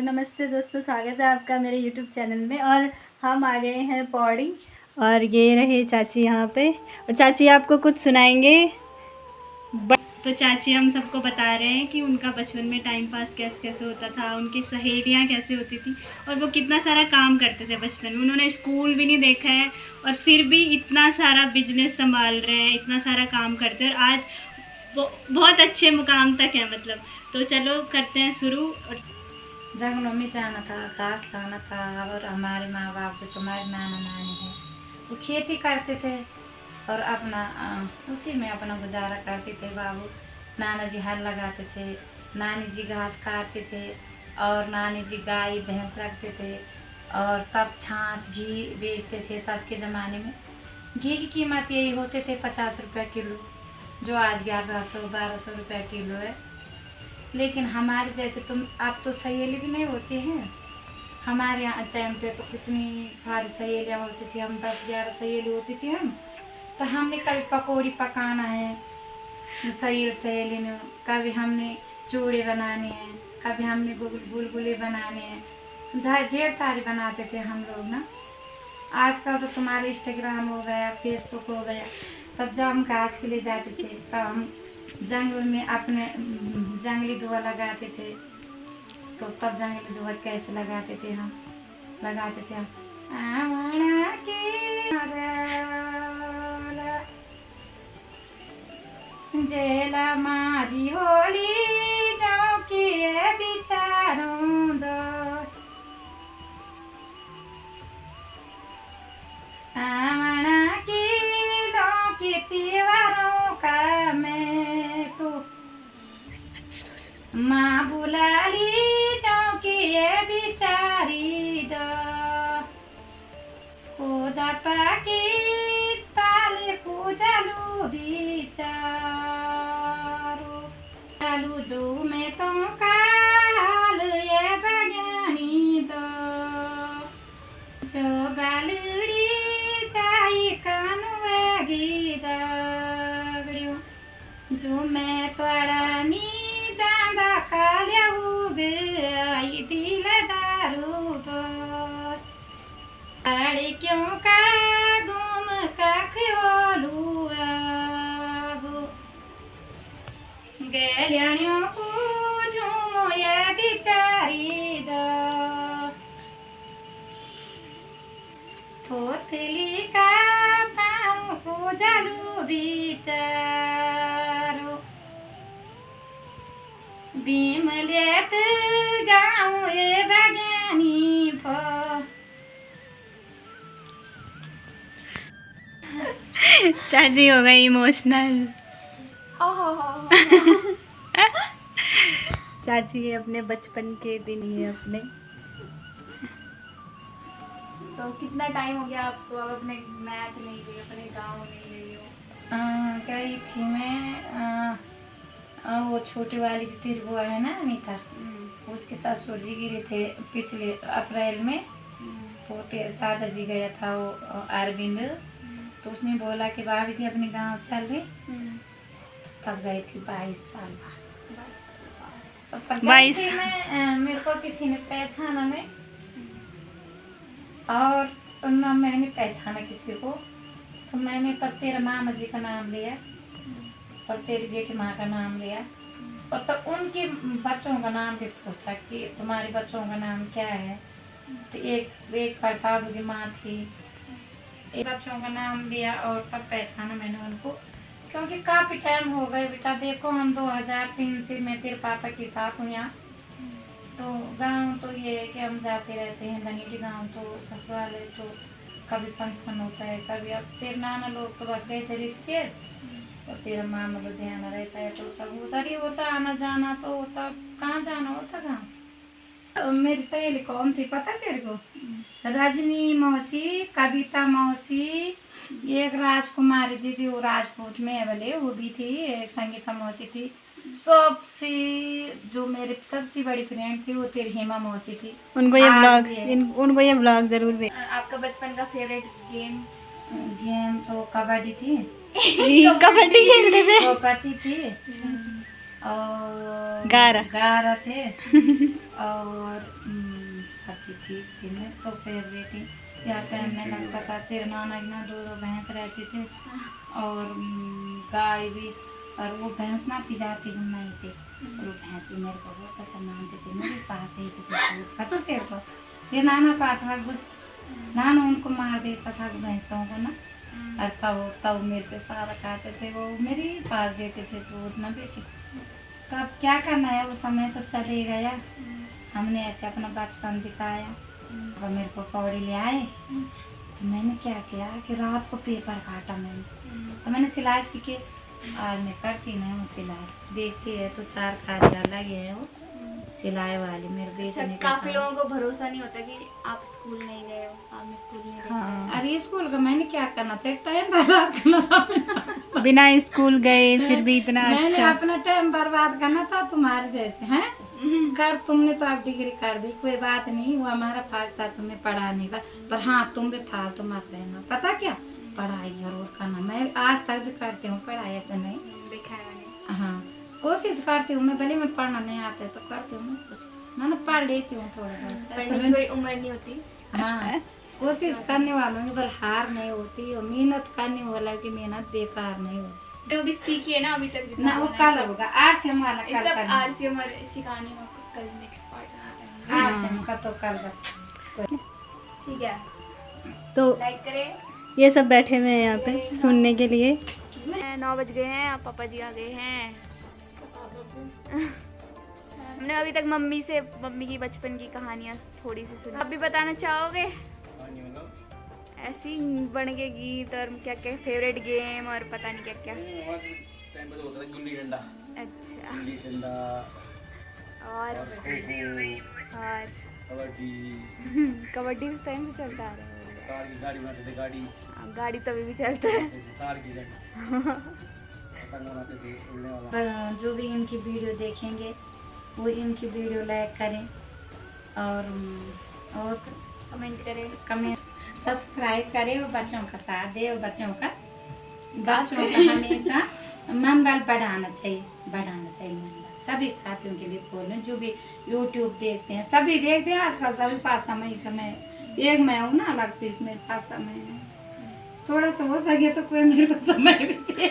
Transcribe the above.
नमस्ते दोस्तों, स्वागत है आपका मेरे YouTube चैनल में। और हम आ गए हैं पौड़ी और ये रहे चाची यहाँ पे। और चाची आपको कुछ सुनाएंगे। तो चाची हम सबको बता रहे हैं कि उनका बचपन में टाइम पास कैसे कैसे होता था, उनकी सहेलियाँ कैसे होती थी और वो कितना सारा काम करते थे बचपन में। उन्होंने स्कूल भी नहीं देखा है और फिर भी इतना सारा बिजनेस संभाल रहे हैं, इतना सारा काम करते हैं और आज वो बहुत अच्छे मुकाम तक है मतलब। तो चलो करते हैं शुरू। और जंगलों में जाना था, घास लाना था। और हमारे माँ बाप जो तुम्हारे नाना नानी है वो खेती करते थे और अपना उसी में अपना गुजारा करते थे। बाबू नाना जी हल लगाते थे, नानी जी घास काटते थे और नानी जी गाय भैंस रखते थे। और तब छाछ घी बेचते थे। तब के ज़माने में घी की कीमत यही होते थे 50 रुपये किलो, जो आज 1100-1200 रुपये किलो है। लेकिन हमारे जैसे तुम अब तो सहेली भी नहीं होती हैं। हमारे यहाँ टाइम पे तो कितनी सारी सहेलियाँ होती थी, हम 10-11 सहेली होती थी। हम तो हमने कभी पकौड़ी पकाना है सहेली ने, कभी हमने चूड़े बनाने हैं, कभी हमने गुलगुले बनाने हैं। ढेर सारे बनाते थे हम लोग ना। आजकल तो तुम्हारे इंस्टाग्राम हो गया, फेसबुक हो गया। तब जब हम घास के लिए जाते थे तब हम जंगल में अपने जंगली दुआ लगाते थे। तो तब जंगली दुआ कैसे लगाते थे हम आमणा की जेला माझी होली जाओ कि बिचारूं दो आमणा की त्योहारों का मैं तो माँ बुला ली चौकी बिचारी दो खुदा पाकी पाले पूजालू बिचारो चालू जो मैं तो काल ये बगानी दो जो बालड़ी जाई कानवेगी दगड़ियों जो मैं तोड़ा नी जादा काल्या आई दिल दारू क्यों का गुम कख होलू गैलियाणियों को झूमो ये बिचारी दो पोतली का पाँव को जालू बिचारो बीम लेत गाँव ये बगानी चाची हो गई इमोशनल। चाची अपने बचपन के दिन ही है अपने। तो कितना टाइम हो गया आपको अब अपने मैथ नहीं गई, अपने गांव नहीं गई हो? गई थी मैं। वो छोटी वाली जो तेरी बुआ है ना अनीता, उसके ससुर जी गिरे थे पिछले अप्रैल में। तो तेरे चाचा जी गया था वो अरविंद। तो उसने बोला कि भाभी जी अपने गांव चल रही। तब गई थी 22 साल बाद। 22 मैं मेरे को किसी ने पहचाना नहीं और ना मैंने पहचाना किसी को। तो मैंने तब तेरे मामा जी का नाम लिया और तेरी जेठी माँ का नाम लिया और तब उनके बच्चों का नाम भी पूछा कि तुम्हारे बच्चों का नाम क्या है। तो एक प्रताप की माँ थी, एक बच्चों का नाम लिया और तब पहचाना मैंने उनको। क्योंकि काफ़ी टाइम हो गए बेटा, देखो हम 2003 से मैं तेरे पापा के साथ हूँ यहाँ। तो गांव तो ये है कि हम जाते रहते हैं बनीटी गांव। तो ससुराल है तो कभी फंक्शन होता है, कभी अब तेरे नाना लोग तो बस गए थे ऋषिकेश और तेरा मामा लुधियाना रहता है। तो तब उधर ही होता आना जाना। तो तब कहाँ जाना होता गाँव। मेरी सहेली कौन थी पता तेरे को? रजनी मौसी, कविता मौसी, एक राजकुमारी दीदी वो राजपूत में बोले वो भी थी, एक संगीता मौसी थी। सबसे जो मेरे सबसे बड़ी फ्रेंड थी वो तेरी हेमा मौसी थी। उनको ये ब्लॉग जरूर देख। आपका बचपन का फेवरेट गेम तो कबड्डी थी। कबड्डी खेलते थे, चौपती थी और गारा थे और चीज़ थी, मेरे को फेवरेट ही। या टाइम में लगता था तेरे नाना की ना 2 भैंस रहती थे और गाय भी, और वो भैंस ना पिजाती नहीं थी, और वो भैंस भी मेरे को बहुत पसंद आती थी, मेरे पास देते थे। पता तेरे को तेरे नाना का था गुस, नाना उनको मार देता था भैंसों को ना, और तब मेरे पे सारा खाते थे, वो मेरे ही पास देते थे दूध ना बेटी। तो अब क्या करना है, वो समय तो चले गया, हमने ऐसे अपना बचपन बिताया। और मेरे को पौड़ी ले आए तो मैंने क्या किया कि रात को पेपर काटा मैंने, तो मैंने सिलाई सीखी। आज मैं करती नहीं हूँ सिलाई, देखती है तो 4 कार्य अलग है वो सिलाई वाली मेरे बेचने का। काफी लोगों को भरोसा नहीं होता कि आप स्कूल नहीं गए हो, आपने स्कूल नहीं देखा है। अरे स्कूल का मैंने क्या करना था, टाइम बर्बाद करना था बिना स्कूल गए फिर भी इतना मैंने अच्छा। अपना टाइम बर्बाद करना था तुम्हारे जैसे हैं कर, तुमने तो आप डिग्री कर दी, कोई बात नहीं, वो हमारा फर्ज था तुम्हें पढ़ाने का, पर हाँ तुम भी फालतू मत रहना, पता क्या, पढ़ाई जरूर करना। मैं आज तक भी करती हूँ पढ़ाई, ऐसा नहीं देखा है मैंने। हाँ कोशिश करती हूँ मैं, भले मैं पढ़ना नहीं आता है तो करती हूँ मैं कोशिश, मैंने पढ़ लेती हूँ थोड़ा बहुत, पढ़ने की कोई उम्र नहीं होती। हाँ कोशिश करने वालों की पर हार नहीं होती, और मेहनत करने वालों की मेहनत बेकार नहीं होती। तो अभी सीखी है ना अभी तक जितना ना वो होना है कल सब। होगा, RCM वाला ये कल सब करना, RCM और इसकी कहानी हम आपको कल नेक्स्ट पार्ट में बताएंगे। RCM का तो कल बता। ठीक है, तो लाइक करें। ये सब बैठे हुए हैं यहाँ पे सुनने के लिए। 9 बज गए हैं, अब पापा जी आ गए हैं। हमने अभी तक मम्मी की बचपन की कहानियाँ थोड़ी सी सुनी, आप भी बताना चाहोगे? ऐसी बन के गीत और क्या क्या फेवरेट गेम और पता नहीं क्या क्या। गुल्ली डंडा, अच्छा, गुल्ली डंडा, और खो-खो, कबड्डी, कबड्डी उस टाइम से चलता आ रहा है। कार की गाड़ी बनाते थे, गाड़ी, गाड़ी तभी भी चलता है। कार की गाड़ी, पतंग बनाते थे, उड़ने वाला। पर जो भी इनकी वीडियो देखेंगे वो इनकी वीडियो लाइक करें और कमेंट करें। कमेंट सब्सक्राइब करें, और बच्चों का साथ दें, और बच्चों का हमेशा मनोबल बढ़ाना चाहिए मनोबल। सभी साथियों के लिए बोलें, जो भी यूट्यूब देखते हैं, सभी देखते हैं आजकल, सभी पास समय एक मैं हूँ ना अलग, तो इसमें पास समय है, थोड़ा सा हो सके तो कोई मेरे को समय भी दे।